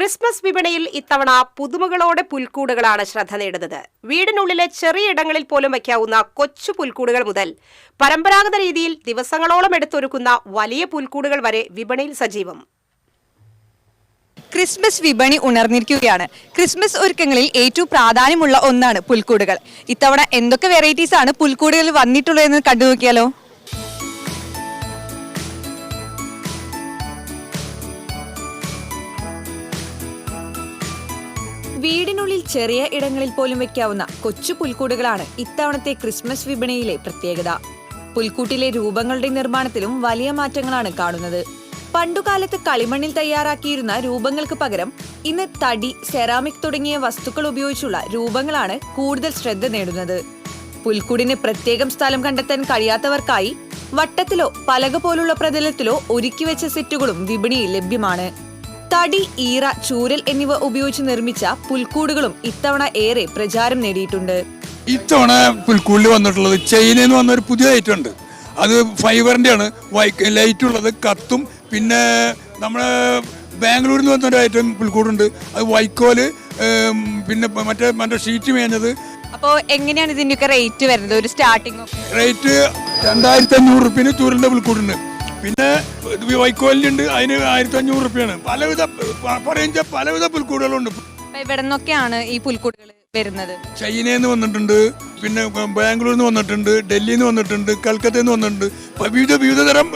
Christmas വിപണിയിൽ ഇത്തവണ പുതുമകളോടെ പുൽക്കൂടുകളാണ് ശ്രദ്ധ നേടുന്നത്. വീടിനുള്ളിലെ ചെറിയ ഇടങ്ങളിൽ പോലും വയ്ക്കാവുന്ന കൊച്ചു പുൽക്കൂടുകൾ മുതൽ പരമ്പരാഗത രീതിയിൽ ദിവസങ്ങളോളം എടുത്തൊരുക്കുന്ന വലിയ പുൽക്കൂടുകൾ വരെ വിപണിയിൽ സജീവം. ക്രിസ്മസ് വിപണി ഉണർന്നിരിക്കുകയാണ്. ക്രിസ്മസ് ഒരുക്കങ്ങളിൽ ഏറ്റവും പ്രാധാന്യമുള്ള ഒന്നാണ് പുൽക്കൂടുകൾ. ഇത്തവണ എന്തൊക്കെ വെറൈറ്റീസ് ആണ് പുൽക്കൂടുകളിൽ വന്നിട്ടുള്ളതെന്ന് കണ്ടു നോക്കിയാലോ. വീടിനുള്ളിൽ ചെറിയ ഇടങ്ങളിൽ പോലും വെക്കാവുന്ന കൊച്ചു പുൽക്കൂടുകളാണ് ഇത്തവണത്തെ ക്രിസ്മസ് വിപണിയിലെ പ്രത്യേകത. പുൽക്കൂട്ടിലെ രൂപങ്ങളുടെ നിർമ്മാണത്തിലും വലിയ മാറ്റങ്ങളാണ് കാണുന്നത്. പണ്ടുകാലത്ത് കളിമണ്ണിൽ തയ്യാറാക്കിയിരുന്ന രൂപങ്ങൾക്ക് പകരം ഇന്ന് തടി, സെറാമിക് തുടങ്ങിയ വസ്തുക്കൾ ഉപയോഗിച്ചുള്ള രൂപങ്ങളാണ് കൂടുതൽ ശ്രദ്ധ നേടുന്നത്. പുൽക്കൂടിന് പ്രത്യേകം സ്ഥലം കണ്ടെത്താൻ കഴിയാത്തവർക്കായി വട്ടത്തിലോ പലക പോലുള്ള പ്രതലത്തിലോ ഒരുക്കിവെച്ച സെറ്റുകളും വിപണിയിൽ ലഭ്യമാണ്. തടി, ഈറ, ചൂരൽ എന്നിവ ഉപയോഗിച്ച് നിർമ്മിച്ച പുൽക്കൂടുകളും ഇത്തവണ ഏറെ പ്രചാരം നേടിയിട്ടുണ്ട്. ഇത്തവണ പുൽക്കൂടിൽ വന്നിട്ടുള്ളത് ചൈനയിൽ നിന്ന് വന്ന ഒരു പുതിയ ഐറ്റം ഉണ്ട്. അത് ഫൈബറിന്റെ ആണ്. ലൈറ്റ് ഉള്ളത്, കത്തും. പിന്നെ നമ്മുടെ ബാംഗ്ലൂരിൽ നിന്ന് വന്നൊരു ഐറ്റം പുൽക്കൂടുണ്ട്. അത് വൈക്കോല്, പിന്നെ മറ്റേ ഷീറ്റ് മേഞ്ഞത്. അപ്പോൾ എങ്ങനെയാണ് ഇതിന്റെയൊക്കെ റേറ്റ് വരുന്നത്? ഒരു സ്റ്റാർട്ടിംഗ് റേറ്റ് 2500 റുപ്യന് ചൂരലിന്റെ പുൽക്കൂടുണ്ട്. പിന്നെ വൈക്കോലിനുണ്ട്, അതിന് 1500 റുപ്യാണ്. പലവിധ പുൽക്കൂടുകളുണ്ട്. ഇവിടെ നിന്നൊക്കെയാണ് ഈ പുൽക്കൂടുകൾ വരുന്നത്? ചൈനയിൽ നിന്ന് വന്നിട്ടുണ്ട്, പിന്നെ ബാംഗ്ലൂരിൽ നിന്ന് വന്നിട്ടുണ്ട്, ഡൽഹിയിൽ നിന്ന് വന്നിട്ടുണ്ട്, കൽക്കത്തയിൽ നിന്ന് വന്നിട്ടുണ്ട്. വിവിധ തരം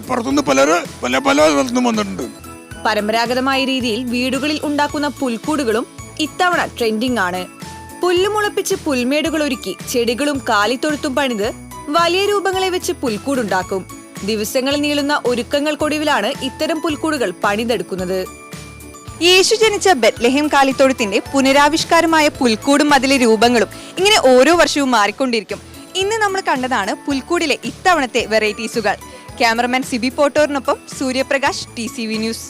പുറത്തുനിന്ന് പല സ്ഥലത്തുനിന്നും വന്നിട്ടുണ്ട്. പരമ്പരാഗതമായ രീതിയിൽ വീടുകളിൽ ഉണ്ടാക്കുന്ന പുൽക്കൂടുകളും ഇത്തവണ ട്രെൻഡിംഗ് ആണ്. പുല്ലുമുളപ്പിച്ച് പുൽമേടുകൾ ഒരുക്കി ചെടികളും കാലിത്തൊഴുത്തും പണിത് വലിയ രൂപങ്ങളെ വെച്ച് പുൽക്കൂടുണ്ടാക്കും. ദിവസങ്ങൾ നീളുന്ന ഒരുക്കങ്ങൾക്കൊടുവിലാണ് ഇത്തരം പുൽക്കൂടുകൾ പണിതെടുക്കുന്നത്. യേശു ജനിച്ച ബെത്ലഹേം കാലിത്തൊഴുത്തിന്റെ പുനരാവിഷ്കാരമായ പുൽക്കൂടും അതിലെ രൂപങ്ങളും ഇങ്ങനെ ഓരോ വർഷവും മാറിക്കൊണ്ടിരിക്കും. ഇന്ന് നമ്മൾ കണ്ടതാണ് പുൽക്കൂടിലെ ഇത്തവണത്തെ വെറൈറ്റീസുകൾ. ക്യാമറമാൻ സിബി പോട്ടോറിനൊപ്പം സൂര്യപ്രകാശ്, TCV ന്യൂസ്.